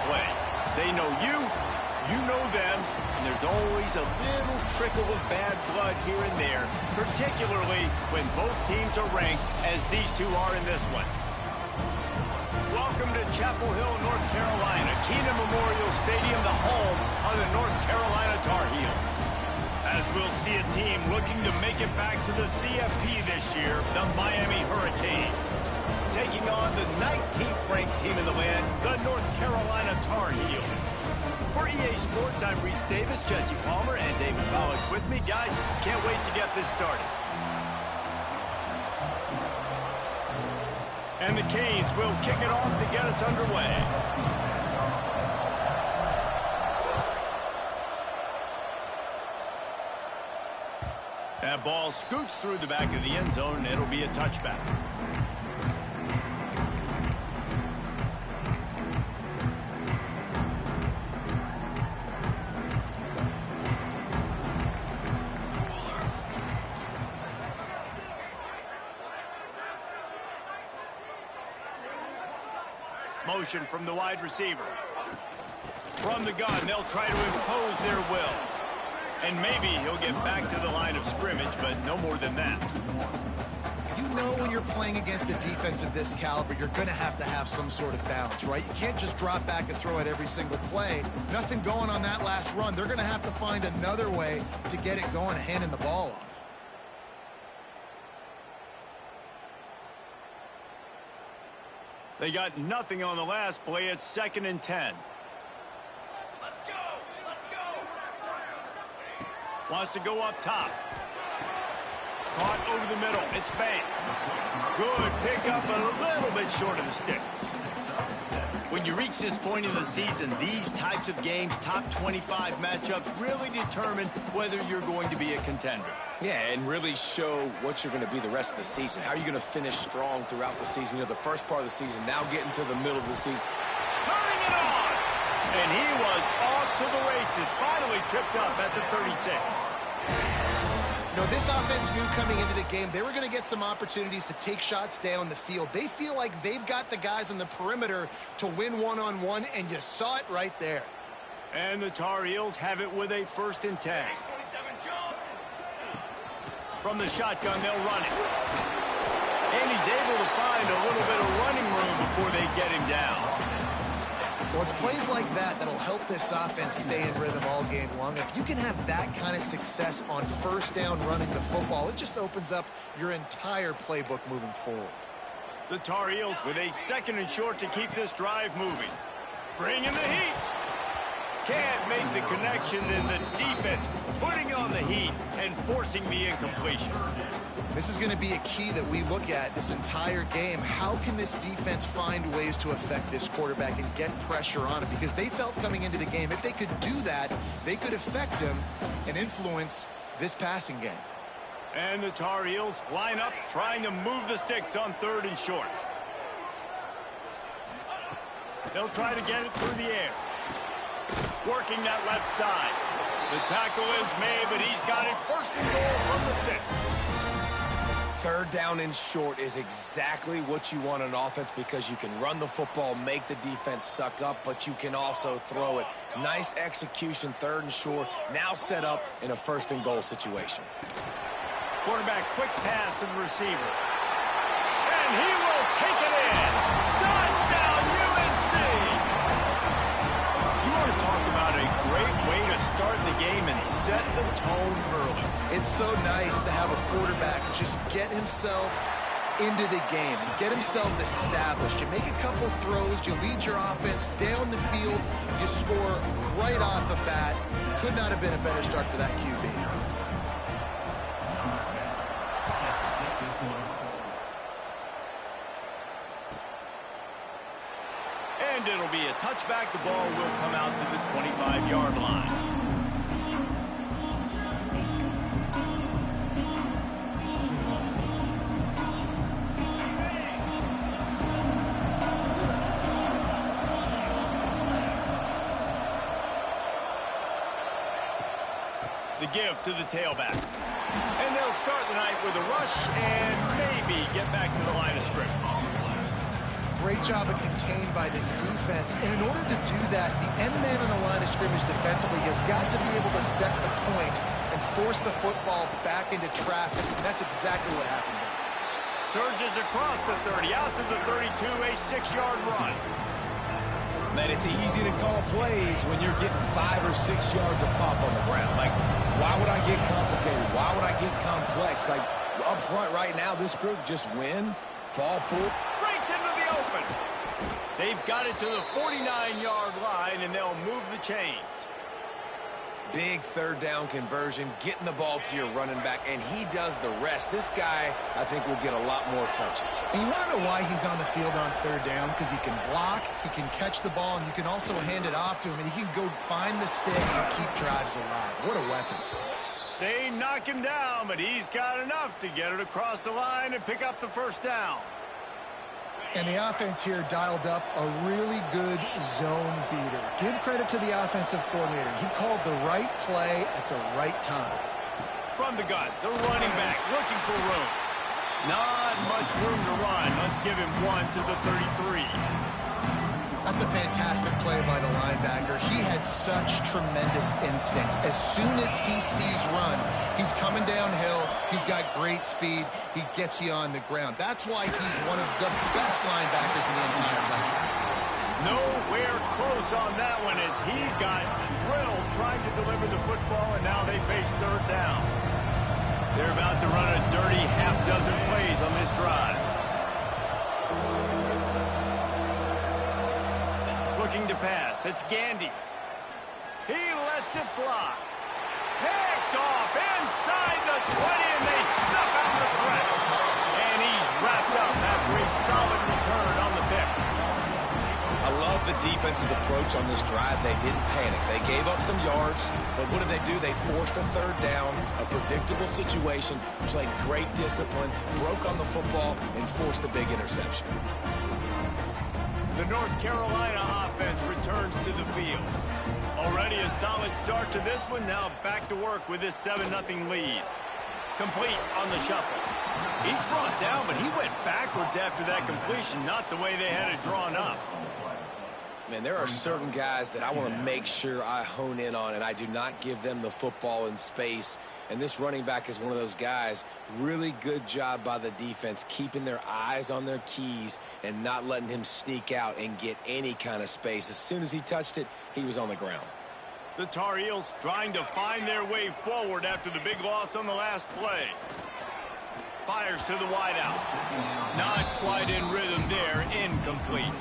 play. They know you, you know them, and there's always a little trickle of bad blood here and there, particularly when both teams are ranked as these two are in this one. Welcome to Chapel Hill, North Carolina, Keenan Memorial Stadium, the home of the North Carolina Tar Heels. As we'll see a team looking to make it back to the CFB this year, the Miami Hurricanes, taking on the 19th ranked team in the land, the North Carolina Tar Heels. For EA Sports, I'm Reese Davis, Jesse Palmer, and David Pollack with me. Guys, can't wait to get this started. And the Canes will kick it off to get us underway. That ball scoots through the back of the end zone, and it'll be a touchback. Motion from the wide receiver. From the gun, they'll try to impose their will. And maybe he'll get back to the line of scrimmage, but no more than that. You know when you're playing against a defense of this caliber, you're going to have some sort of balance, right? You can't just drop back and throw it every single play. Nothing going on that last run. They're going to have to find another way to get it going, handing the ball off. They got nothing on the last play. It's 2nd and 10. Wants to go up top. Caught over the middle. It's Banks. Good pickup, but a little bit short of the sticks. When you reach this point in the season, these types of games, top 25 matchups, really determine whether you're going to be a contender. Yeah, and really show what you're going to be the rest of the season. How are you going to finish strong throughout the season? You know, the first part of the season, now getting to the middle of the season. Turning it on! And he was off to the races, finally tripped up at the 36. You know, this offense knew coming into the game they were going to get some opportunities to take shots down the field. They feel like they've got the guys on the perimeter to win one-on-one, and you saw it right there. And the Tar Heels have it with a 1st and 10. From the shotgun, they'll run it. And he's able to find a little bit of running room before they get him down. Well, it's plays like that that'll help this offense stay in rhythm all game long. If you can have that kind of success on 1st down running the football, it just opens up your entire playbook moving forward. The Tar Heels with a 2nd and short to keep this drive moving. Bringing the heat. Can't make the connection, and the defense putting on the heat and forcing the incompletion. This is going to be a key that we look at this entire game. How can this defense find ways to affect this quarterback and get pressure on him? Because they felt coming into the game, if they could do that, they could affect him and influence this passing game. And the Tar Heels line up, trying to move the sticks on 3rd and short. They'll try to get it through the air. Working that left side. The tackle is made, but he's got it 1st and goal from the 6. 3rd down and short is exactly what you want on offense, because you can run the football, make the defense suck up, but you can also throw it. Nice execution, 3rd and short, now set up in a 1st and goal situation. Quarterback quick pass to the receiver. And he will take it in. Touchdown, UNC! You want to talk about a great way to start the game and set the tone early. It's so nice to have a quarterback just get himself into the game and get himself established. You make a couple throws, you lead your offense down the field, you score right off the bat. Could not have been a better start for that QB. And it'll be a touchback. The ball will come out to the 25-yard line. The give to the tailback. And they'll start the night with a rush and maybe get back to the line of scrimmage. great job of contained by this defense. And in order to do that, the end man on the line of scrimmage defensively has got to be able to set the point and force the football back into traffic. And that's exactly what happened there. Surges across the 30, out to the 32, a 6-yard run. Man, it's easy to call plays when you're getting 5 or 6 yards of pop on the ground. Like, why would I get complicated? Why would I get complex? Like, up front right now, this group just win, fall forward. Breaks into the open. They've got it to the 49-yard line, and they'll move the chains. Big third down conversion, getting the ball to your running back, and he does the rest. This guy, I think, will get a lot more touches. And you want to know why he's on the field on third down? Because he can block, he can catch the ball, and you can also hand it off to him, and he can go find the sticks and keep drives alive. What a weapon. They knock him down, but he's got enough to get it across the line and pick up the first down. And the offense here dialed up a really good zone beater. Give credit to the offensive coordinator. He called the right play at the right time. From the gun, the running back looking for room. Not much room to run. Let's give him one to the 33. That's a fantastic play by the linebacker. He has such tremendous instincts. As soon as he sees run, he's coming downhill. He's got great speed. He gets you on the ground. That's why he's one of the best linebackers in the entire country. Nowhere close on that one as he got drilled trying to deliver the football, and now they face third down. They're about to run a dirty half-dozen plays on this drive. Looking to pass. It's Gandy. He lets it fly. Picked off inside the 20, and they snuff out the threat. And he's wrapped up after a solid return on the pick. I love the defense's approach on this drive. They didn't panic. They gave up some yards, but what did they do? They forced a third down, a predictable situation, played great discipline, broke on the football, and forced the big interception. The North Carolina offense returns to the field. Already a solid start to this one. Now back to work with this 7-0 lead. Complete on the shuffle. He's brought down, but he went backwards after that completion, not the way they had it drawn up. Man, there are certain guys that I want to make sure I hone in on, and I do not give them the football in space. And this running back is one of those guys. Really good job by the defense, keeping their eyes on their keys and not letting him sneak out and get any kind of space. As soon as he touched it, he was on the ground. The Tar Heels trying to find their way forward after the big loss on the last play. Fires to the wideout. Not quite in rhythm there. Incomplete.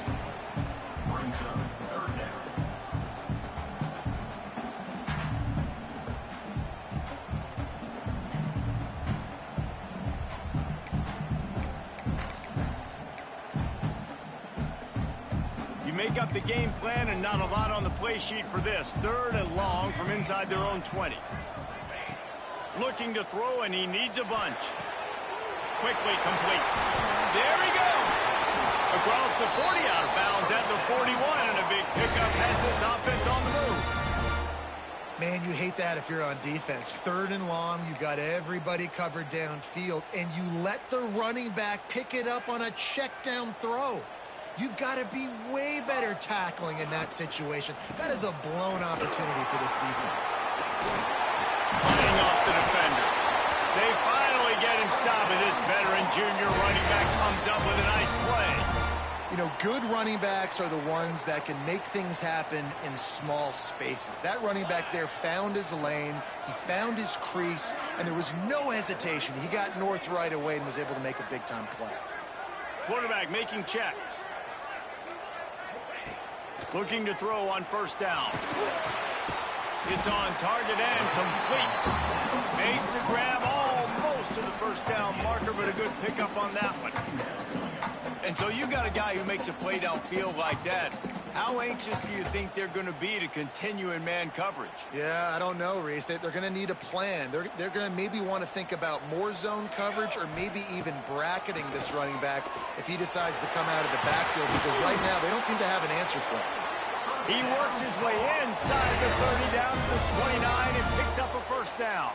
Make up the game plan and not a lot on the play sheet for this. Third and long from inside their own 20. Looking to throw, and he needs a bunch. Quickly complete. There he goes. Across the 40, out of bounds at the 41, and a big pickup has this offense on the move. Man, you hate that if you're on defense. Third and long, you got everybody covered downfield, and you let the running back pick it up on a check down throw. You've got to be way better tackling in that situation. That is a blown opportunity for this defense. Playing off the defender. They finally get him stopped, and this veteran junior running back comes up with a nice play. You know, good running backs are the ones that can make things happen in small spaces. That running back there found his lane, he found his crease, and there was no hesitation. He got north right away and was able to make a big-time play. Quarterback making checks. Looking to throw on first down. It's on target and complete. Makes the grab almost to the first down marker, but a good pickup on that one. And so you got a guy who makes a play downfield like that. How anxious do you think they're going to be to continue in man coverage? Yeah, I don't know, Reese. They're going to need a plan. They're going to maybe want to think about more zone coverage or maybe even bracketing this running back if he decides to come out of the backfield, because right now they don't seem to have an answer for him. He works his way inside the 30 down to the 29 and picks up a first down.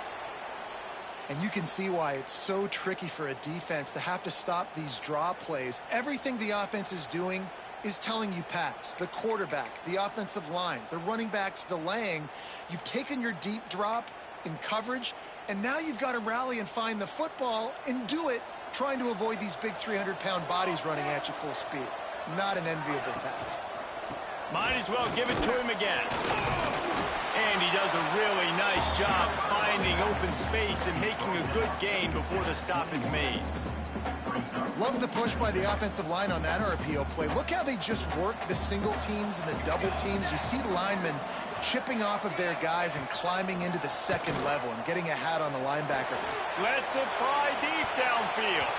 And you can see why it's so tricky for a defense to have to stop these draw plays. Everything the offense is doing is telling you pass. The quarterback, the offensive line, the running backs delaying. You've taken your deep drop in coverage, and now you've got to rally and find the football and do it trying to avoid these big 300-pound bodies running at you full speed. Not an enviable task. Might as well give it to him again. And he does a really nice job finding open space and making a good gain before the stop is made. Love the push by the offensive line on that RPO play. Look how they just work the single teams and the double teams. You see linemen chipping off of their guys and climbing into the second level and getting a hat on the linebacker. Lets it fly deep downfield.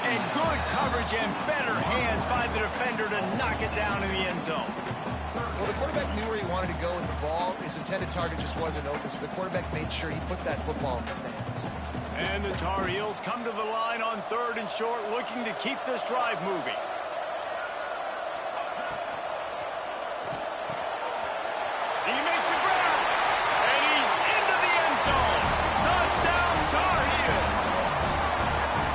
And good coverage and better hands by the defender to knock it down in the end zone. Well, the quarterback knew where he wanted to go with the ball. His intended target just wasn't open, so the quarterback made sure he put that football in the stands. And the Tar Heels come to the line on 3rd and short, looking to keep this drive moving. He makes the grab, and he's into the end zone. Touchdown, Tar Heels.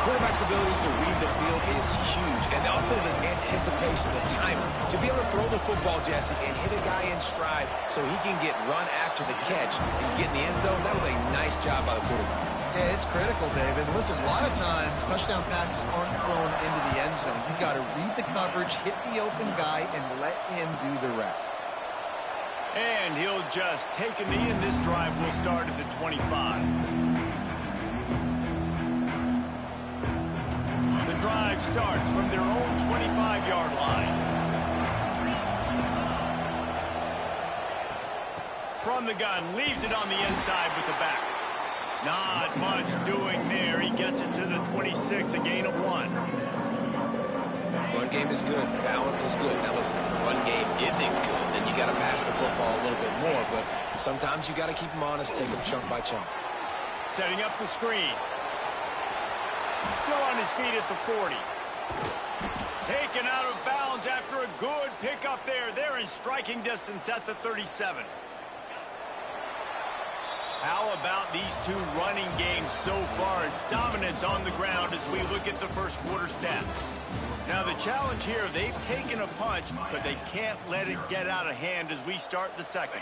Quarterback's abilities to read the field is huge, and also the anticipation, the timing. To be able to throw the football, Jesse, and hit a guy in stride so he can get run after the catch and get in the end zone, that was a nice job by the quarterback. Yeah, it's critical, David. Listen, a lot of times touchdown passes aren't thrown into the end zone. You've got to read the coverage, hit the open guy, and let him do the rest. And he'll just take a knee, and this drive will start at the 25. The drive starts from their own 25-yard line. From the gun, leaves it on the inside with the back. Not much doing there. He gets it to the 26, a gain of 1. Run game is good. Balance is good. Now, listen, if the run game isn't good, then you got to pass the football a little bit more. But sometimes you got to keep them honest, take them chunk by chunk. Setting up the screen. Still on his feet at the 40. Taken out of bounds after a good pickup there. They're in striking distance at the 37. How about these two running games so far? Dominance on the ground as we look at the first quarter stats. Now the challenge here, they've taken a punch, but they can't let it get out of hand as we start the second.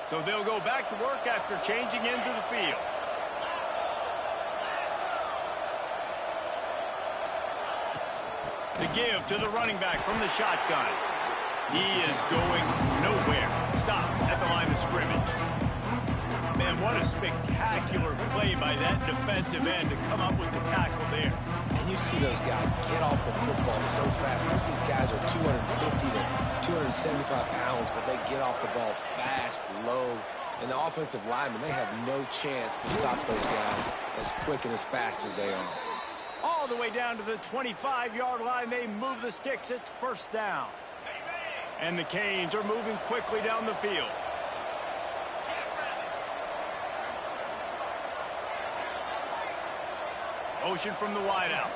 So they'll go back to work after changing into the field. The give to the running back from the shotgun. He is going nowhere. Stop at the line of scrimmage. Man, what a spectacular play by that defensive end to come up with the tackle there. And you see those guys get off the football so fast. Most of these guys are 250 to 275 pounds, but they get off the ball fast, low. And the offensive linemen, they have no chance to stop those guys as quick and as fast as they are. All the way down to the 25-yard line, they move the sticks. It's first down. And the Canes are moving quickly down the field. Motion from the wideout.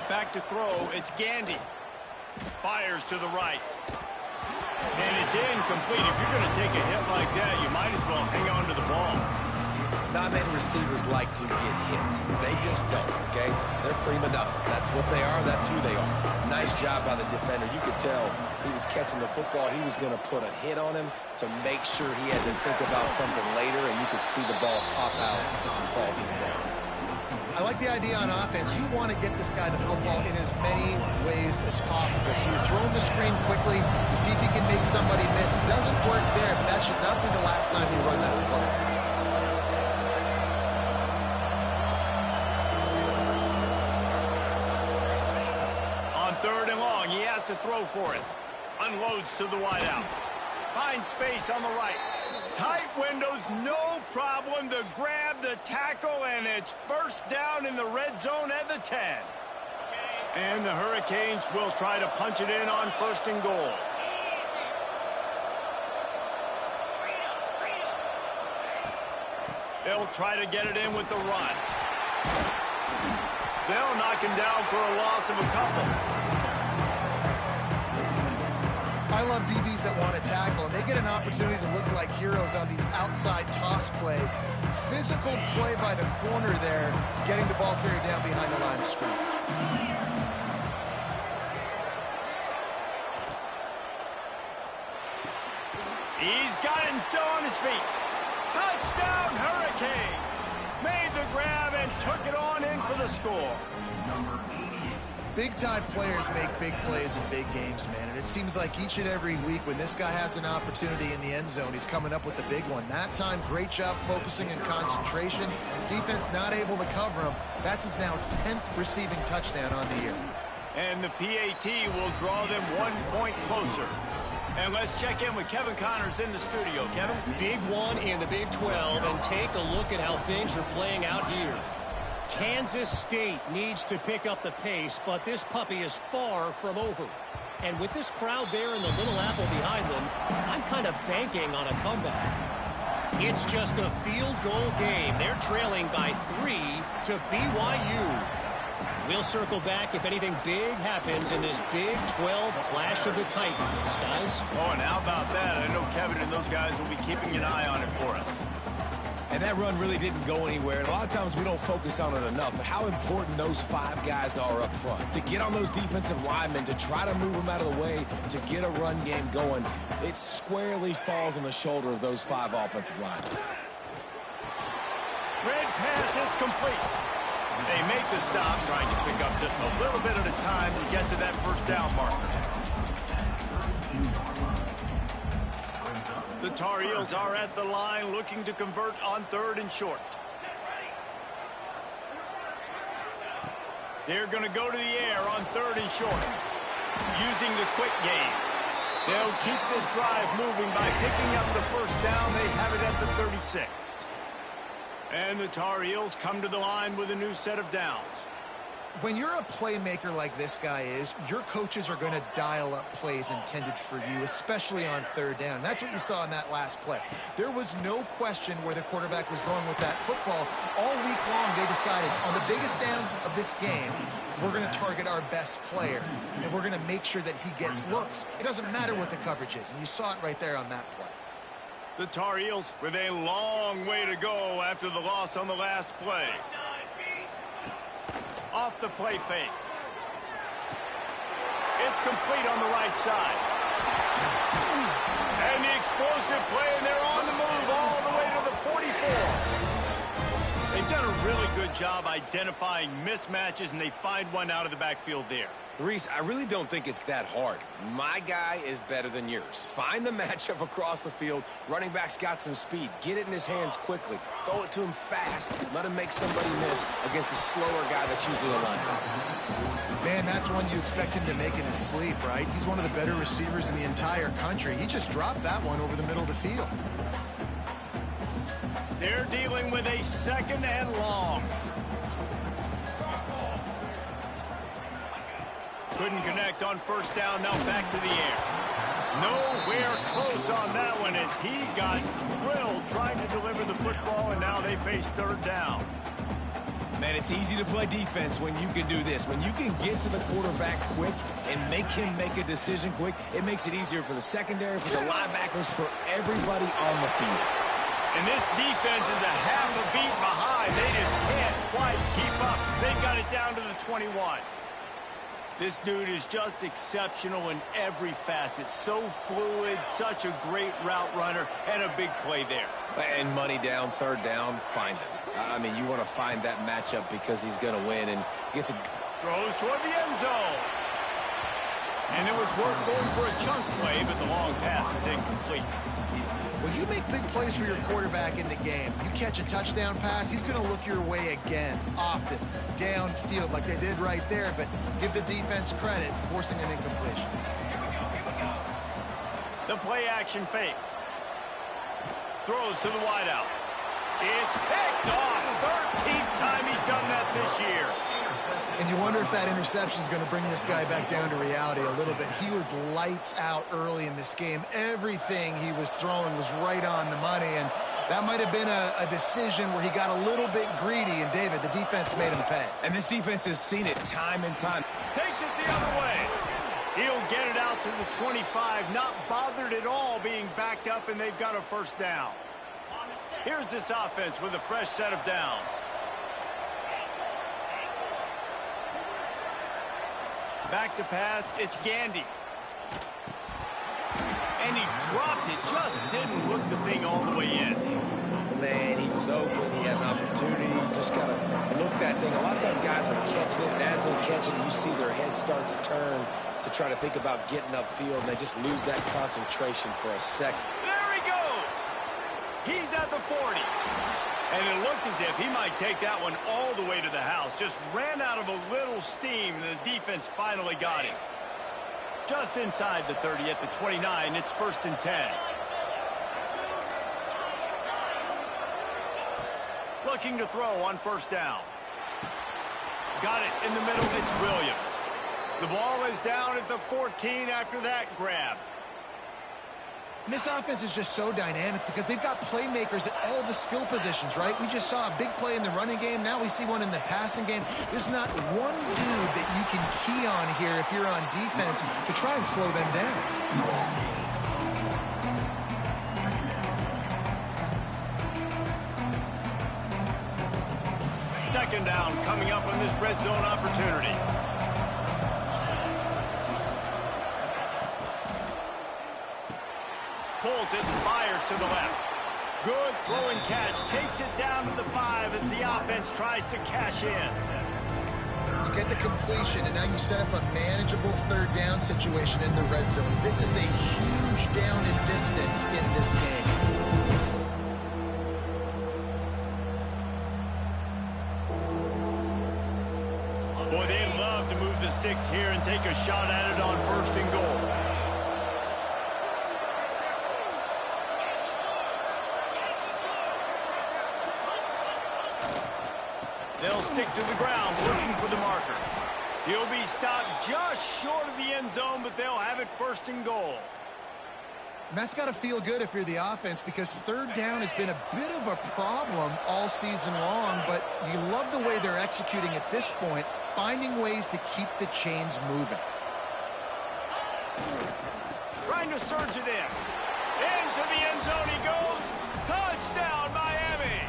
Back to throw. It's Gandy. Fires to the right. And it's incomplete. If you're going to take a hit like that, you might as well hang on to the ball. Not many receivers like to get hit. They just don't, okay? They're prima donnas. That's what they are. That's who they are. Nice job by the defender. You could tell he was catching the football. He was going to put a hit on him to make sure he had to think about something later, and you could see the ball pop out and fall to the ground. I like the idea on offense. You want to get this guy the football in as many ways as possible. So you throw him the screen quickly, you see if he can make somebody miss. It doesn't work there, but that should not be the last time you run that play. On 3rd and long, he has to throw for it. Unloads to the wideout. Finds space on the right. Tight windows, no problem to grab the tackle, and it's first down in the red zone at the 10. And the Hurricanes will try to punch it in on 1st and goal. They'll try to get it in with the run. They'll knock him down for a loss of a couple. I love DBs that want to tackle, and they get an opportunity to look like heroes on these outside toss plays. Physical play by the corner there, getting the ball carried down behind the line of scrimmage. He's got him still on his feet. Touchdown, Hurricane! Made the grab and took it on in for the score. Big-time players make big plays in big games, man. And it seems like each and every week when this guy has an opportunity in the end zone, he's coming up with the big one. That time, great job focusing and concentration. Defense not able to cover him. That's his now 10th receiving touchdown on the year. And the PAT will draw them 1 point closer. And let's check in with Kevin Connors in the studio. Kevin? Big one in the Big 12, and take a look at how things are playing out here. Kansas State needs to pick up the pace, but this puppy is far from over. And with this crowd there in the Little Apple behind them, I'm kind of banking on a comeback. It's just a field goal game. They're trailing by 3 to BYU. We'll circle back if anything big happens in this Big 12 Clash of the Titans, guys. Oh, and how about that? I know Kevin and those guys will be keeping an eye on it for us. And that run really didn't go anywhere. And a lot of times we don't focus on it enough. But how important those 5 guys are up front. To get on those defensive linemen, to try to move them out of the way, to get a run game going, it squarely falls on the shoulder of those 5 offensive linemen. Red pass, it's complete. They make the stop, trying to pick up just a little bit at a time to get to that first down marker. The Tar Heels are at the line looking to convert on 3rd and short. They're going to go to the air on 3rd and short, using the quick game. They'll keep this drive moving by picking up the first down. They have it at the 36. And the Tar Heels come to the line with a new set of downs. When you're a playmaker like this guy is, your coaches are going to dial up plays intended for you, especially on 3rd down. That's what you saw in that last play. There was no question where the quarterback was going with that football. All week long, they decided on the biggest downs of this game, we're going to target our best player, and we're going to make sure that he gets looks. It doesn't matter what the coverage is, and you saw it right there on that play. The Tar Heels with a long way to go after the loss on the last play. Off the play fake. It's complete on the right side. And the explosive play, and they're on the move all the way to the 44. They've done a really good job identifying mismatches, and they find one out of the backfield there. Reese, I really don't think it's that hard. My guy is better than yours. Find the matchup across the field. Running back's got some speed. Get it in his hands quickly. Throw it to him fast. Let him make somebody miss against a slower guy that's usually a linebacker. Man, that's one you expect him to make in his sleep, right? He's one of the better receivers in the entire country. He just dropped that one over the middle of the field. They're dealing with a 2nd and long. Couldn't connect on first down, now back to the air. Nowhere close on that one as he got drilled trying to deliver the football, and now they face 3rd down. Man, it's easy to play defense when you can do this. When you can get to the quarterback quick and make him make a decision quick, it makes it easier for the secondary, for the linebackers, for everybody on the field. And this defense is a half a beat behind. They just can't quite keep up. They got it down to the 21. This dude is just exceptional in every facet. So fluid, such a great route runner, and a big play there. And money down, 3rd down, find him. I mean, you want to find that matchup because he's going to win and gets a... Throws toward the end zone. And it was worth going for a chunk play, but the long pass is incomplete. Well, you make big plays for your quarterback in the game. You catch a touchdown pass, he's going to look your way again, often, downfield like they did right there, but give the defense credit, forcing an incompletion. The play action fake. Throws to the wideout. It's picked off. 13th time he's done that this year. And you wonder if that interception is going to bring this guy back down to reality a little bit. He was lights out early in this game. Everything he was throwing was right on the money, and that might have been a decision where he got a little bit greedy, and David, the defense made him pay. And this defense has seen it time and time. Takes it the other way. He'll get it out to the 25, not bothered at all being backed up, and they've got a first down. Here's this offense with a fresh set of downs. Back to pass, it's Gandy. And he dropped it, just didn't look the thing all the way in. Man, he was open, he had an opportunity, you just got to look that thing. A lot of times guys are catching it, and as they're catching it, you see their head start to turn to try to think about getting upfield, and they just lose that concentration for a second. There he goes! He's at the 40. And it looked as if he might take that one all the way to the house. Just ran out of a little steam, and the defense finally got him. Just inside the 30 at the 29, it's 1st and 10. Looking to throw on 1st down. Got it in the middle, it's Williams. The ball is down at the 14 after that grab. And this offense is just so dynamic because they've got playmakers at all the skill positions, right? We just saw a big play in the running game. Now we see one in the passing game. There's not one dude that you can key on here if you're on defense to try and slow them down. 2nd down coming up on this red zone opportunity. Pulls it and fires to the left. Good throw and catch. Takes it down to the 5 as the offense tries to cash in. You get the completion, and now you set up a manageable 3rd down situation in the red zone. This is a huge down in distance in this game. Boy, they'd love to move the sticks here and take a shot at it on 1st and goal. They'll stick to the ground, looking for the marker. He'll be stopped just short of the end zone, but they'll have it 1st and goal. And that's got to feel good if you're the offense, because 3rd down has been a bit of a problem all season long, but you love the way they're executing at this point, finding ways to keep the chains moving. Trying to surge it in. Into the end zone he goes. Touchdown, Miami!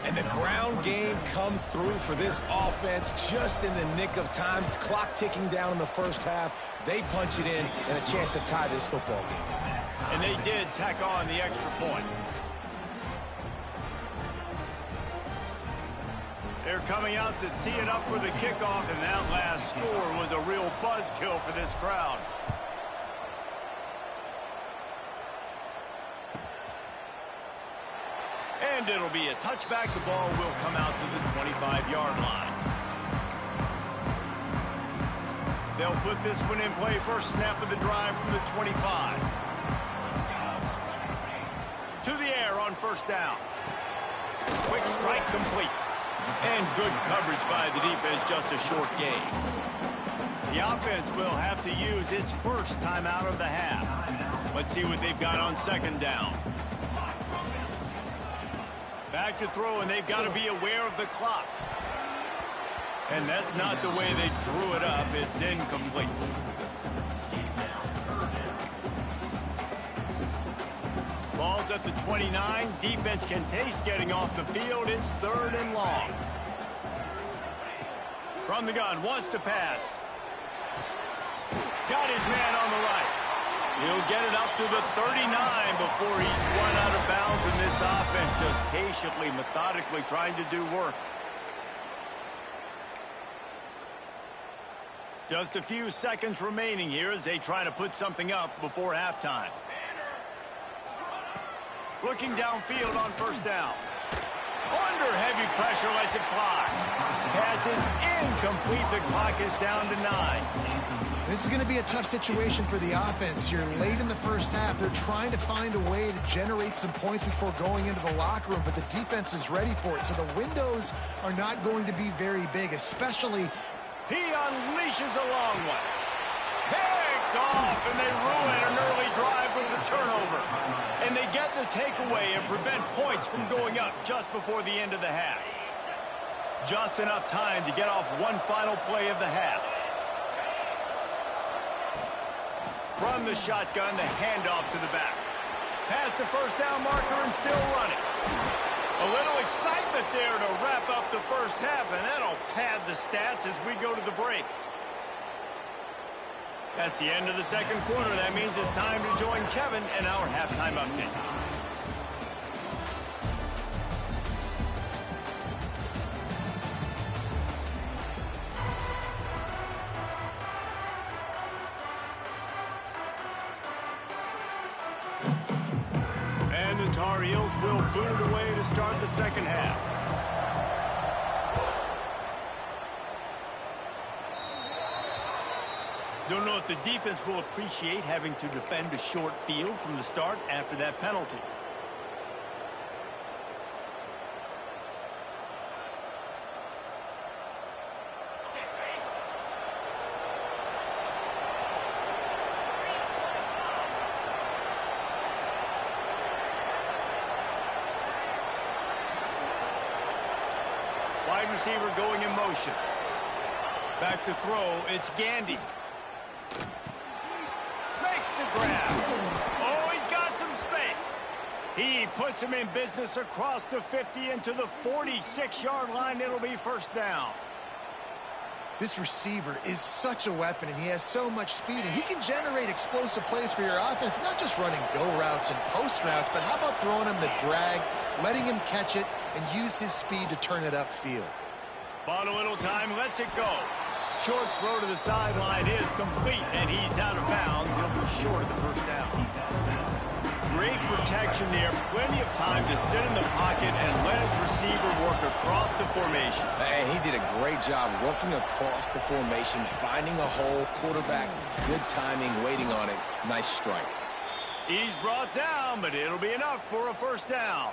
And the ground game comes through for this offense just in the nick of time. Clock ticking down in the 1st half. They punch it in and a chance to tie this football game. And they did tack on the extra point. They're coming out to tee it up for the kickoff, and that last score was a real buzzkill for this crowd. And it'll be a touchback. The ball will come out to the 25-yard line. They'll put this one in play. 1st snap of the drive from the 25. To the air on 1st down. Quick strike complete. And good coverage by the defense, just a short gain. The offense will have to use its 1st timeout of the half. Let's see what they've got on 2nd down. Back to throw, and they've got to be aware of the clock. And that's not the way they drew it up. It's incomplete. Ball's at the 29. Defense can taste getting off the field. It's 3rd and long. From the gun, wants to pass. Got his man on the right. He'll get it up to the 39 before he's run out of bounds, and this offense just patiently, methodically trying to do work. Just a few seconds remaining here as they try to put something up before halftime. Looking downfield on 1st down. Under heavy pressure, lets it fly. Pass is incomplete. The clock is down to 9. This is going to be a tough situation for the offense here. Late in the 1st half, they're trying to find a way to generate some points before going into the locker room, but the defense is ready for it. So the windows are not going to be very big, especially... He unleashes a long one. Picked off, and they ruin an early drive with the turnover. And they get the takeaway and prevent points from going up just before the end of the half. Just enough time to get off one final play of the half. From the shotgun, the handoff to the back. Past the first down marker and still running. A little excitement there to wrap up the first half, and that'll pad the stats as we go to the break. That's the end of the second quarter. That means it's time to join Kevin in our halftime update. And the Tar Heels will boot it away to start the second half. Don't know if the defense will appreciate having to defend a short field from the start after that penalty. Wide receiver going in motion. Back to throw, it's Gandy. Makes the grab. Oh, he's got some space. He puts him in business across the 50 into the 46-yard line. It'll be first down. This receiver is such a weapon, and he has so much speed, and he can generate explosive plays for your offense, not just running go routes and post routes, but how about throwing him the drag, letting him catch it, and use his speed to turn it upfield. Bought a little time, lets it go. Short throw to the sideline is complete, and he's out of bounds. He'll be short of the first down. Great protection there. Plenty of time to sit in the pocket and let his receiver work across the formation. And he did a great job working across the formation, finding a hole, quarterback, good timing, waiting on it. Nice strike. He's brought down, but it'll be enough for a first down.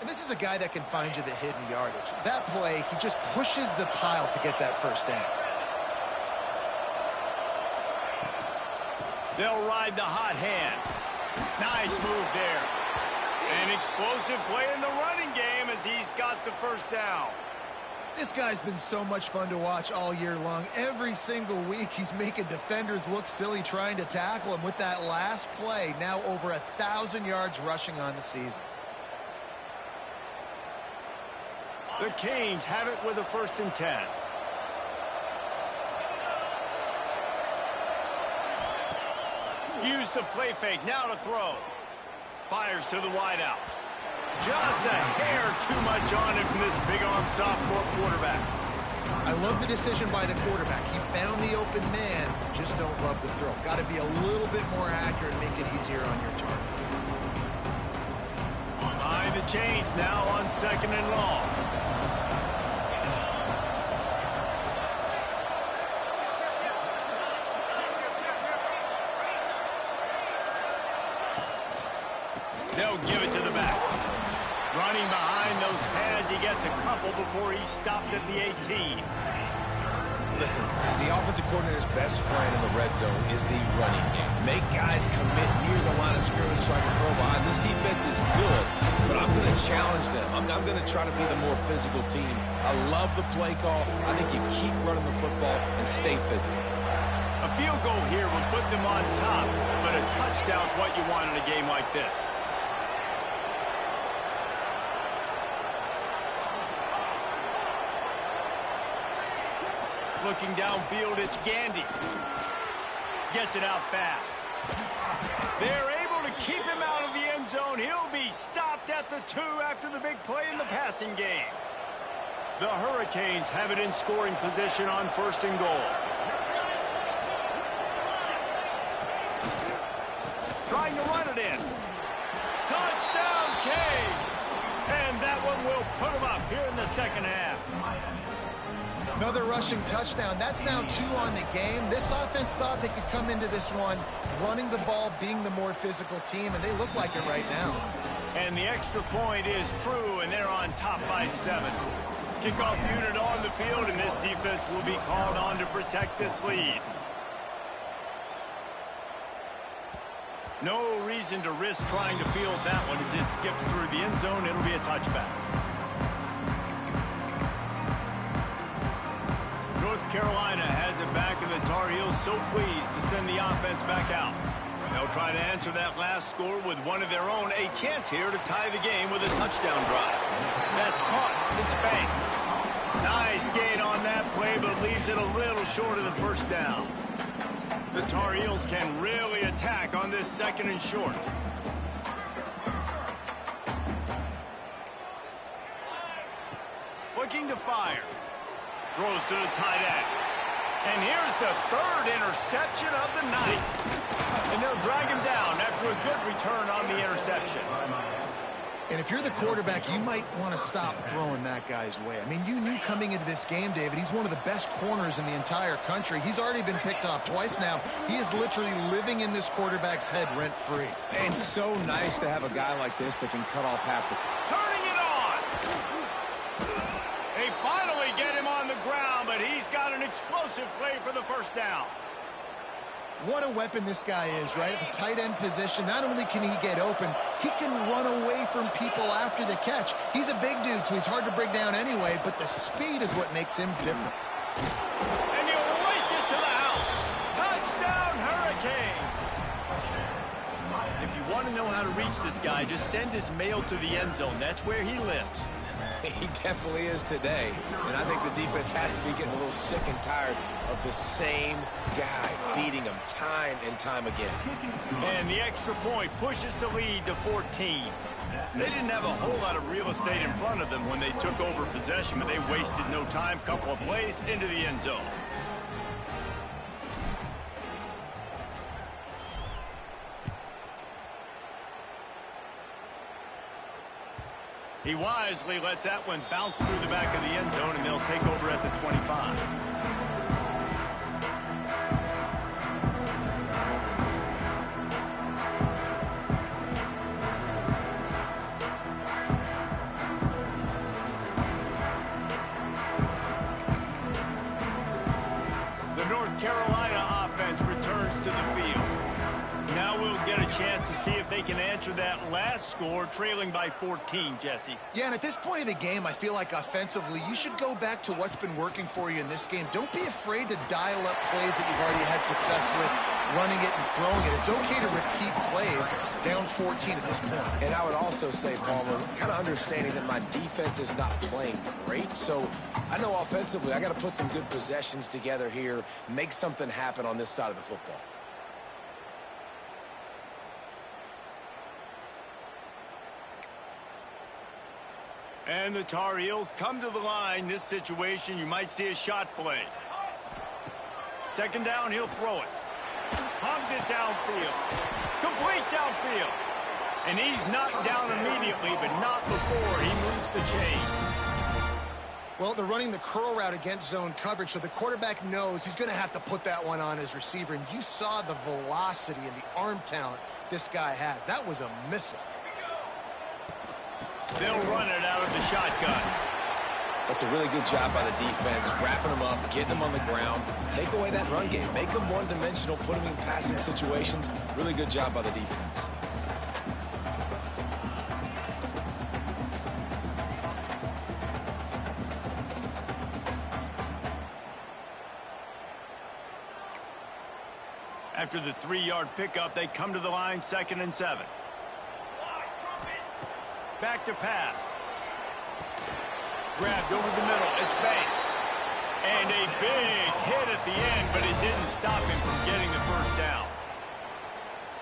And this is a guy that can find you the hidden yardage. That play, he just pushes the pile to get that first down. They'll ride the hot hand. Nice move there. An explosive play in the running game as he's got the first down. This guy's been so much fun to watch all year long. Every single week, he's making defenders look silly trying to tackle him with that last play. Now over 1,000 yards rushing on the season. The Canes have it with a 1st and 10. Use the play fake, now to throw. Fires to the wideout. Just a hair too much on it from this big-arm sophomore quarterback. I love the decision by the quarterback. He found the open man, just don't love the throw. Got to be a little bit more accurate and make it easier on your target. Behind the chains now on 2nd and long. They'll give it to the back. Running behind those pads, he gets a couple before he's stopped at the 18. Listen, the offensive coordinator's best friend in the red zone is the running game. Make guys commit near the line of scrimmage so I can throw behind. This defense is good, but I'm going to challenge them. I'm going to try to be the more physical team. I love the play call. I think you keep running the football and stay physical. A field goal here would put them on top, but a touchdown's what you want in a game like this. Looking downfield, it's Gandy. Gets it out fast. They're able to keep him out of the end zone. He'll be stopped at the 2 after the big play in the passing game. The Hurricanes have it in scoring position on 1st and goal. Trying to run it in. Touchdown, Canes! And that one will put them up here in the second half. Another rushing touchdown. That's now 2 on the game. This offense thought they could come into this one running the ball, being the more physical team, and they look like it right now. And the extra point is true, and they're on top by 7. Kickoff unit on the field, and this defense will be called on to protect this lead. No reason to risk trying to field that one as it skips through the end zone. It'll be a touchback. North Carolina has it back, and the Tar Heels so pleased to send the offense back out. They'll try to answer that last score with one of their own. A chance here to tie the game with a touchdown drive. That's caught. It's Banks. Nice gain on that play, but leaves it a little short of the first down. The Tar Heels can really attack on this second and short. Looking to fire. Throws to the tight end. And here's the third interception of the night. And they'll drag him down after a good return on the interception. And if you're the quarterback, you might want to stop throwing that guy's way. I mean, you knew coming into this game, David, he's one of the best corners in the entire country. He's already been picked off twice now. He is literally living in this quarterback's head rent-free. It's so nice to have a guy like this that can cut off half the... Turning it on! They finally get him on the ground, but he's got an explosive play for the first down. What a weapon this guy is, right? At the tight end position, not only can he get open, he can run away from people after the catch. He's a big dude, so he's hard to bring down anyway, but the speed is what makes him different. And he'll race it to the house. Touchdown, Hurricane! If you want to know how to reach this guy, just send his mail to the end zone. That's where he lives. He definitely is today. And I think the defense has to be getting a little sick and tired of the same guy beating him time and time again. And the extra point pushes the lead to 14. They didn't have a whole lot of real estate in front of them when they took over possession, but they wasted no time. Couple of plays into the end zone. He wisely lets that one bounce through the back of the end zone, and they'll take over at the 25. The North Carolina offense returns to the field. Now we'll get a chance to see if they can answer that last score, trailing by 14, Jesse. Yeah, and at this point of the game, I feel like offensively, you should go back to what's been working for you in this game. Don't be afraid to dial up plays that you've already had success with, running it and throwing it. It's okay to repeat plays down 14 at this point. And I would also say, Palmer, kind of understanding that my defense is not playing great, so I know offensively I got to put some good possessions together here, make something happen on this side of the football. And the Tar Heels come to the line. This situation, you might see a shot play. Second down, he'll throw it. Pumps it downfield. Complete downfield. And he's knocked down immediately, but not before he moves the chains. Well, they're running the curl route against zone coverage, so the quarterback knows he's going to have to put that one on his receiver. And you saw the velocity and the arm talent this guy has. That was a missile. They'll run it out of the shotgun. That's a really good job by the defense, wrapping them up, getting them on the ground. Take away that run game. Make them one-dimensional, put them in passing situations. Really good job by the defense. After the 3-yard pickup, they come to the line, 2nd and 7. Back to pass. Grabbed over the middle. It's Banks. And a big hit at the end, but it didn't stop him from getting the first down.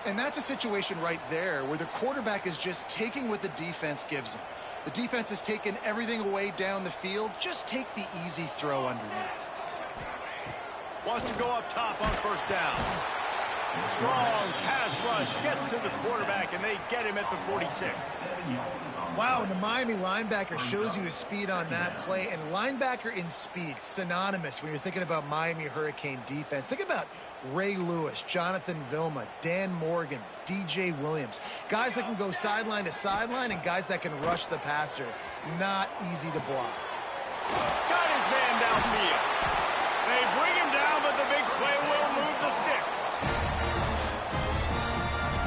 And that's a situation right there where the quarterback is just taking what the defense gives him. The defense has taken everything away down the field. Just take the easy throw underneath. Wants to go up top on first down. Strong pass rush gets to the quarterback, and they get him at the 46. Wow, and the Miami linebacker shows you his speed on that play. And linebacker in speed, synonymous when you're thinking about Miami Hurricane defense. Think about Ray Lewis, Jonathan Vilma, Dan Morgan, DJ Williams. Guys that can go sideline to sideline and guys that can rush the passer. Not easy to block. Got his man downfield. They bring him down, but the big play will move the sticks.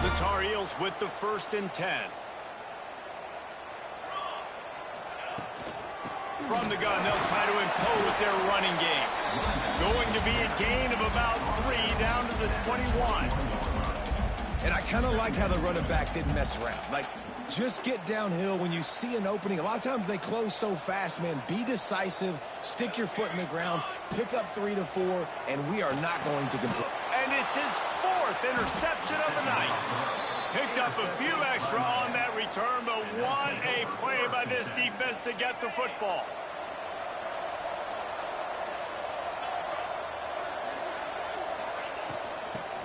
The Tar Heels with the 1st and 10. From the gun, they'll try to impose their running game. Going to be a gain of about 3 down to the 21. And I kind of like how the running back didn't mess around. Like, just get downhill when you see an opening. A lot of times they close so fast, man. Be decisive, stick your foot in the ground, pick up 3 to 4, and we are not going to complain. And it's his 4th interception of the night. Picked up a few extra on that return, but what a play by this defense to get the football.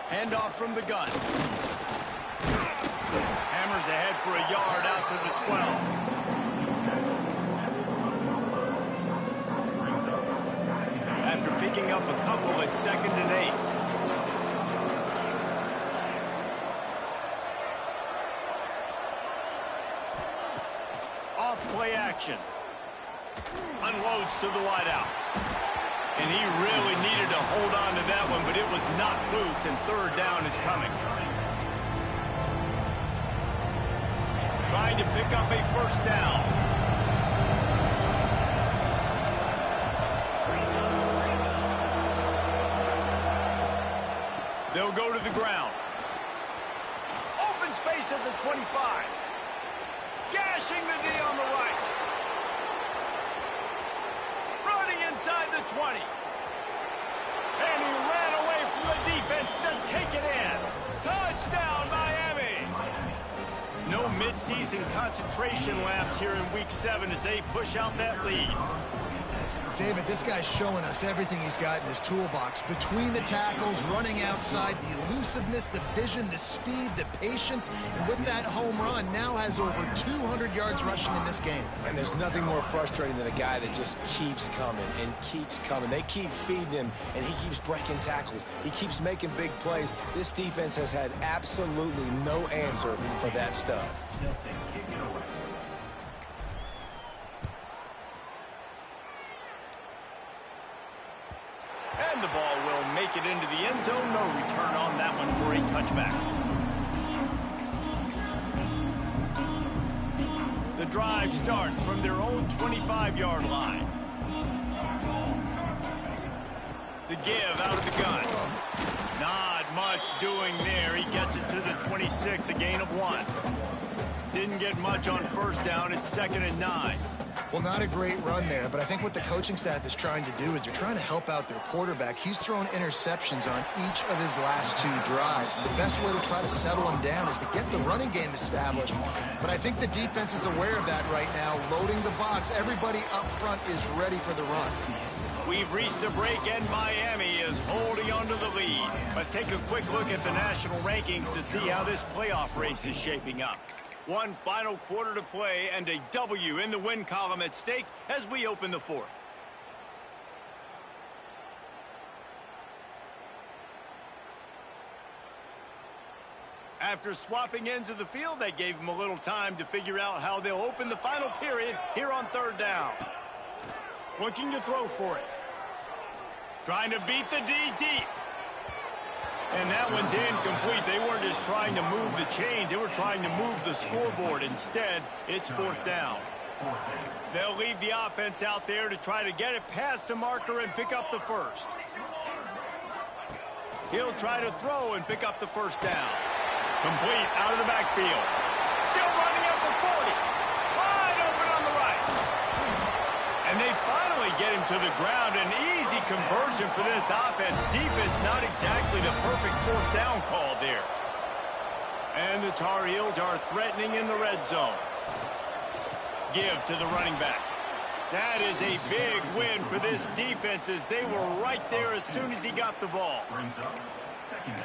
Handoff from the gun. Hammers ahead for a yard out to the 12. After picking up a couple at 2nd and 8. Off play action. Unloads to the wideout. And he really needed to hold on to that one, but it was not loose, and 3rd down is coming. Trying to pick up a 1st down. They'll go to the ground. Open space at the 25. Gashing the D on the right. Running inside the 20. And he ran away from the defense to take it in. Touchdown, Miami. No mid-season concentration laps here in Week 7 as they push out that lead. David, this guy's showing us everything he's got in his toolbox. Between the tackles, running outside, the elusiveness, the vision, the speed, the patience. And with that home run, now has over 200 yards rushing in this game. And there's nothing more frustrating than a guy that just keeps coming and keeps coming. They keep feeding him, and he keeps breaking tackles. He keeps making big plays. This defense has had absolutely no answer for that stud. And the ball will make it into the end zone. No return on that one for a touchback. The drive starts from their own 25-yard line. The give out of the gun. Not much doing there. He gets it to the 26, a gain of 1. Didn't get much on 1st down. It's 2nd and 9. Well, not a great run there, but I think what the coaching staff is trying to do is they're trying to help out their quarterback. He's thrown interceptions on each of his last 2 drives. The best way to try to settle him down is to get the running game established. But I think the defense is aware of that right now, loading the box. Everybody up front is ready for the run. We've reached a break, and Miami is holding on to the lead. Let's take a quick look at the national rankings to see how this playoff race is shaping up. One final quarter to play and a W in the win column at stake as we open the 4th. After swapping ends of the field, that gave them a little time to figure out how they'll open the final period here on 3rd down. Looking to throw for it. Trying to beat the D deep. And that one's incomplete. They weren't just trying to move the chains. They were trying to move the scoreboard. Instead, it's 4th down. They'll leave the offense out there to try to get it past the marker and pick up the 1st. He'll try to throw and pick up the 1st down. Complete out of the backfield. Still running up the 40. Wide open on the right. And they finally get him to the ground. An easy conversion for this offense. Defense not exactly the perfect 4th down call there. And the Tar Heels are threatening in the red zone. Give to the running back. That is a big win for this defense as they were right there as soon as he got the ball.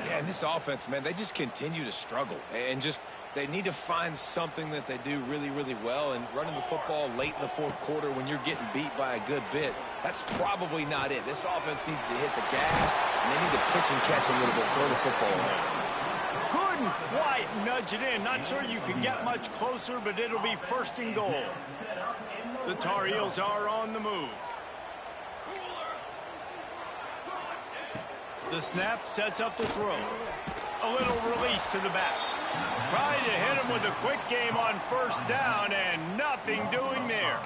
Yeah, and this offense, man, they just continue to struggle. And just they need to find something that they do really, really well. And running the football late in the 4th quarter when you're getting beat by a good bit, that's probably not it. This offense needs to hit the gas, and they need to pitch and catch a little bit, throw the football away. Couldn't quite nudge it in. Not sure you could get much closer, but it'll be 1st and goal. The Tar Heels are on the move. The snap sets up the throw. A little release to the back. Trying to hit him with a quick game on 1st down, and nothing doing there.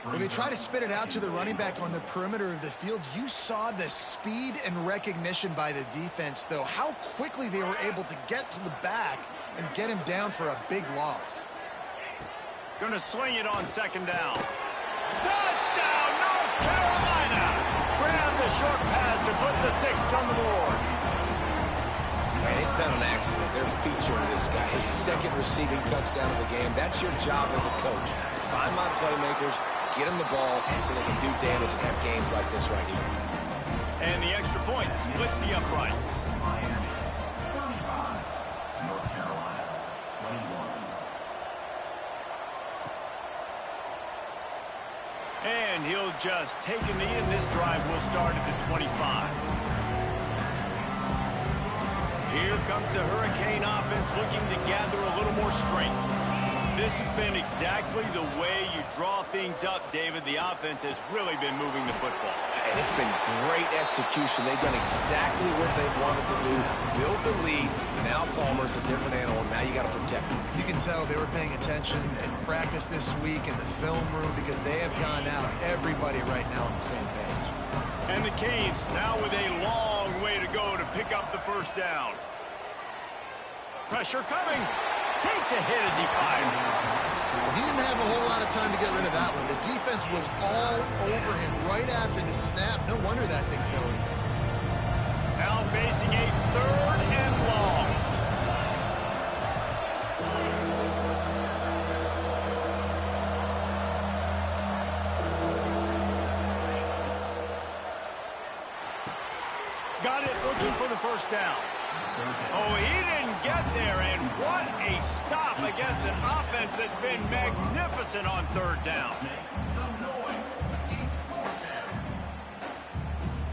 When they try to spit it out to the running back on the perimeter of the field, you saw the speed and recognition by the defense, though, how quickly they were able to get to the back and get him down for a big loss. Gonna sling it on second down. Touchdown, North Carolina! Grab the short pass to put the 6 on the board. And it's not an accident. They're featuring this guy. His second receiving touchdown of the game. That's your job as a coach. Find my playmakers, get them the ball so they can do damage and have games like this right here. And the extra point splits the uprights. And he'll just take a knee, and this drive will start at the 25. Here comes the Hurricane offense looking to gather a little more strength. This has been exactly the way you draw things up, David. The offense has really been moving the football. And it's been great execution. They've done exactly what they've wanted to do. Build the lead. Now Palmer's a different animal. Now you got to protect him. You can tell they were paying attention in practice this week in the film room because they have gone out, everybody right now on the same page. And the Canes now with a long way to go to pick up the first down. Pressure coming. Takes a hit as he fired. He didn't have a whole lot of time to get rid of that one. The defense was all over him right after the snap. No wonder that thing fell in. Now facing a 3rd and long. Got it, looking for the first down. Oh, he didn't get there, and what a stop against an offense that's been magnificent on 3rd down.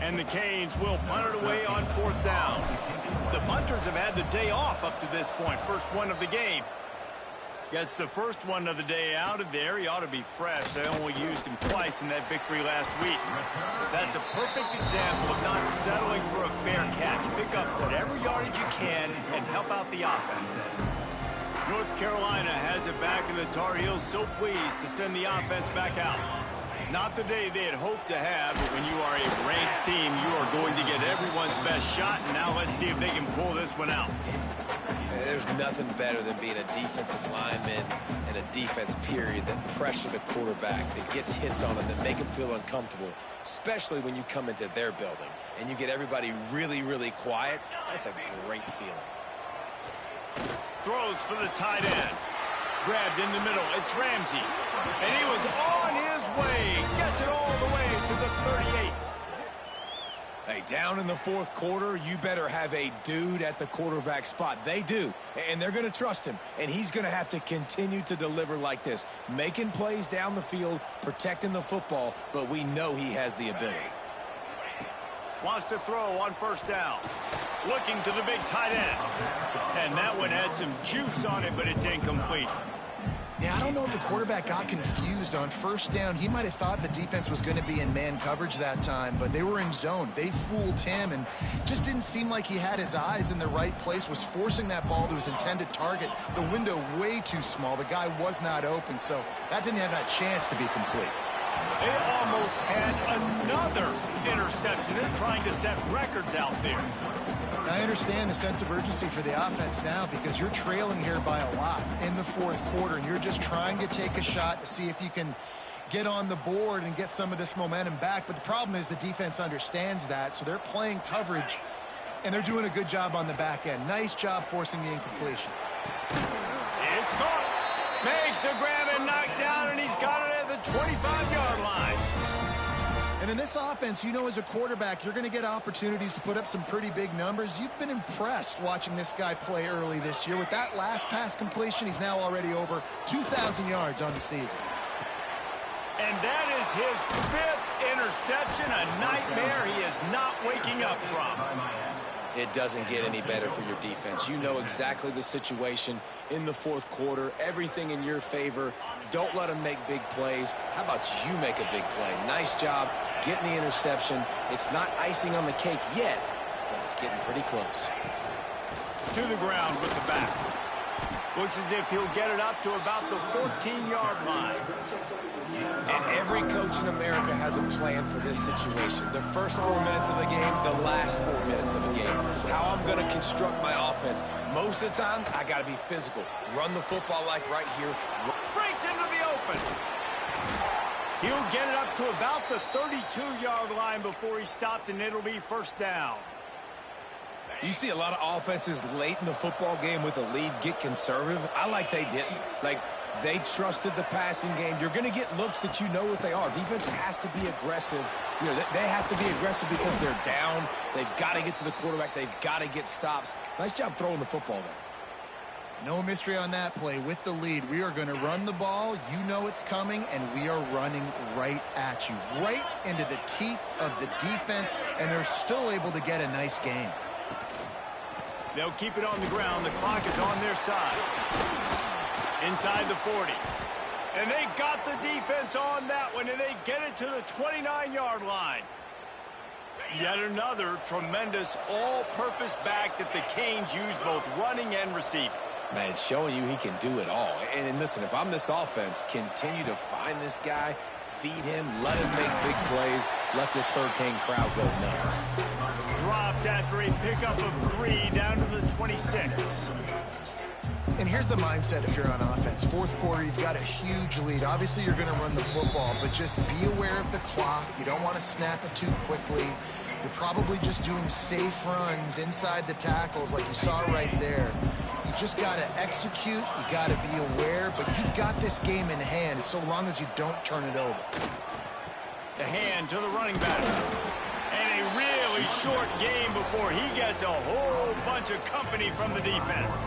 And the Canes will punt it away on 4th down. The punters have had the day off up to this point, first one of the game. Gets the first one of the day out of there. He ought to be fresh. They only used him twice in that victory last week. But that's a perfect example of not settling for a fair catch. Pick up whatever yardage you can and help out the offense. North Carolina has it back, and the Tar Heels so pleased to send the offense back out. Not the day they had hoped to have, but when you are a ranked team, you are going to get everyone's best shot, and now let's see if they can pull this one out. There's nothing better than being a defensive lineman and a defense period that pressure the quarterback, that gets hits on him, that make him feel uncomfortable, especially when you come into their building and you get everybody really, really quiet. That's a great feeling. Throws for the tight end. Grabbed in the middle. It's Ramsey. And he was on his way. Gets it all the way to the 38. Hey, down in the 4th quarter, you better have a dude at the quarterback spot. They do, and they're going to trust him, and he's going to have to continue to deliver like this, making plays down the field, protecting the football, but we know he has the ability. Wants to throw on 1st down. Looking to the big tight end. And that one had some juice on it, but it's incomplete. Yeah, I don't know if the quarterback got confused on 1st down. He might have thought the defense was going to be in man coverage that time, but they were in zone. They fooled him and just didn't seem like he had his eyes in the right place, was forcing that ball to his intended target. The window way too small. The guy was not open, so that didn't have that chance to be complete. They almost had another interception. They're trying to set records out there. I understand the sense of urgency for the offense now because you're trailing here by a lot in the 4th quarter, and you're just trying to take a shot to see if you can get on the board and get some of this momentum back. But the problem is the defense understands that, so they're playing coverage, and they're doing a good job on the back end. Nice job forcing the incompletion. It's caught. Makes the grab and knock down, and he's got it at the 25-yard line. And in this offense, you know, as a quarterback, you're going to get opportunities to put up some pretty big numbers. You've been impressed watching this guy play early this year. With that last pass completion, he's now already over 2,000 yards on the season. And that is his 5th interception, a nightmare he is not waking up from. It doesn't get any better for your defense. You know exactly the situation in the 4th quarter, everything in your favor. Don't let them make big plays. How about you make a big play? Nice job getting the interception. It's not icing on the cake yet, but it's getting pretty close. To the ground with the back. Looks as if he'll get it up to about the 14-yard line. And every coach in America has a plan for this situation. The first 4 minutes of the game, the last 4 minutes of the game. How I'm going to construct my offense. Most of the time, I got to be physical. Run the football like right here. Breaks into the open. He'll get it up to about the 32-yard line before he stopped, and it'll be first down. You see a lot of offenses late in the football game with a lead get conservative. I like they didn't. Like, they trusted the passing game. You're going to get looks that you know what they are. Defense has to be aggressive. You know, they have to be aggressive because they're down. They've got to get to the quarterback. They've got to get stops. Nice job throwing the football there. No mystery on that play. With the lead, we are going to run the ball. You know it's coming, and we are running right at you, right into the teeth of the defense, and they're still able to get a nice game. They'll keep it on the ground. The clock is on their side. Inside the 40. And they got the defense on that one, and they get it to the 29-yard line. Yet another tremendous all-purpose back that the Canes use both running and receiving. Man, it's showing you he can do it all. And listen, if I'm this offense, continue to find this guy, feed him, let him make big plays, let this Hurricane crowd go nuts. Dropped after a pickup of 3 down to the 26. And here's the mindset if you're on offense. Fourth quarter, you've got a huge lead. Obviously, you're going to run the football, but just be aware of the clock. You don't want to snap it too quickly. You're probably just doing safe runs inside the tackles like you saw right there. You just got to execute. You got to be aware, but you've got this game in hand so long as you don't turn it over. The hand to the running back. And a really short game before he gets a whole bunch of company from the defense.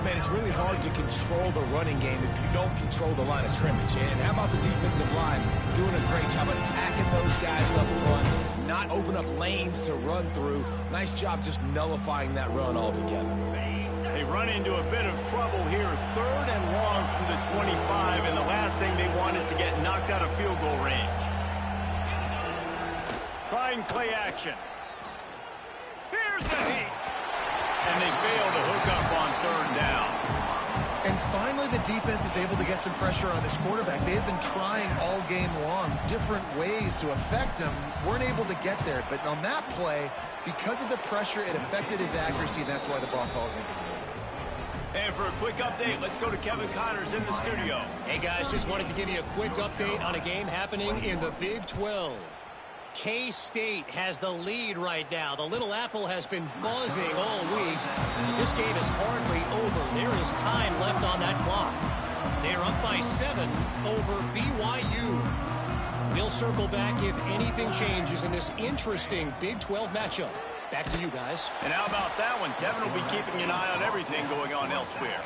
Man, it's really hard to control the running game if you don't control the line of scrimmage. And how about the defensive line doing a great job attacking those guys up front, not open up lanes to run through. Nice job just nullifying that run altogether. They run into a bit of trouble here, 3rd and long from the 25, and the last thing they want is to get knocked out of field goal range. Trying play action. Here's the heat. And they fail to hook up on 3rd down. And finally, the defense is able to get some pressure on this quarterback. They had been trying all game long different ways to affect him. Weren't able to get there. But on that play, because of the pressure, it affected his accuracy, and that's why the ball falls incomplete. And for a quick update, let's go to Kevin Connors in the studio. Hey, guys, just wanted to give you a quick update on a game happening in the Big 12. K-State has the lead right now. The Little Apple has been buzzing all week. This game is hardly over. There is time left on that clock. They're up by 7 over BYU. We'll circle back if anything changes in this interesting Big 12 matchup. Back to you guys. And how about that one? Kevin will be keeping an eye on everything going on elsewhere.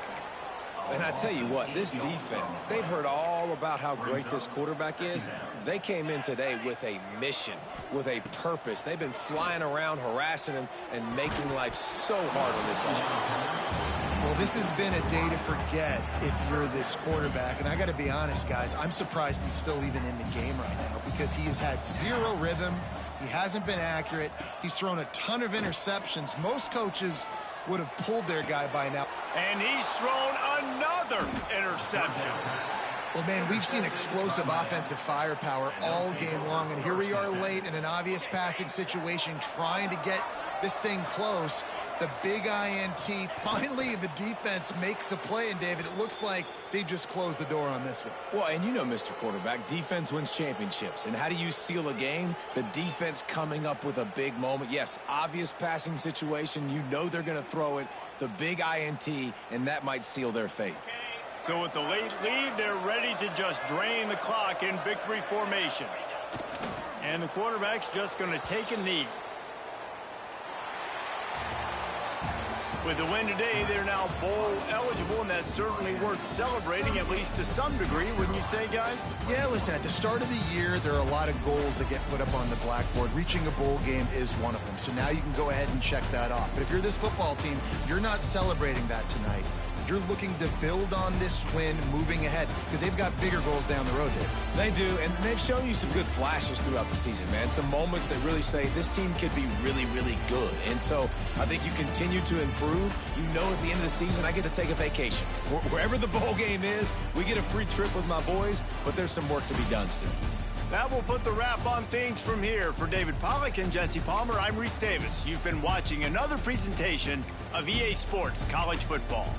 And I tell you what, this defense, they've heard all about how great this quarterback is. They came in today with a mission, with a purpose. They've been flying around, harassing him, and making life so hard on this offense. Well, this has been a day to forget if you're this quarterback. And I got to be honest, guys, I'm surprised he's still even in the game right now because he has had 0 rhythm. He hasn't been accurate. He's thrown a ton of interceptions. Most coaches would have pulled their guy by now. And he's thrown another interception. Well, man, we've seen explosive offensive firepower all game long, and here we are late in an obvious passing situation trying to get this thing close. The big INT, finally the defense makes a play, and David, it looks like they've just closed the door on this one. Well, and you know, Mr. Quarterback, defense wins championships. And how do you seal a game? The defense coming up with a big moment. Yes, obvious passing situation. You know they're going to throw it. The big INT, and that might seal their fate. So with the late lead, they're ready to just drain the clock in victory formation. And the quarterback's just going to take a knee. With the win today, they're now bowl eligible, and that's certainly worth celebrating, at least to some degree, wouldn't you say, guys? Yeah, listen, at the start of the year, there are a lot of goals that get put up on the blackboard. Reaching a bowl game is one of them, so now you can go ahead and check that off. But if you're this football team, you're not celebrating that tonight. You're looking to build on this win moving ahead because they've got bigger goals down the road, Dave. They do, and they've shown you some good flashes throughout the season, man. Some moments that really say this team could be really, really good. And so I think you continue to improve. You know at the end of the season, I get to take a vacation. Wherever the bowl game is, we get a free trip with my boys, but there's some work to be done still. That will put the wrap on things from here. For David Pollack and Jesse Palmer, I'm Reese Davis. You've been watching another presentation of EA Sports College Football.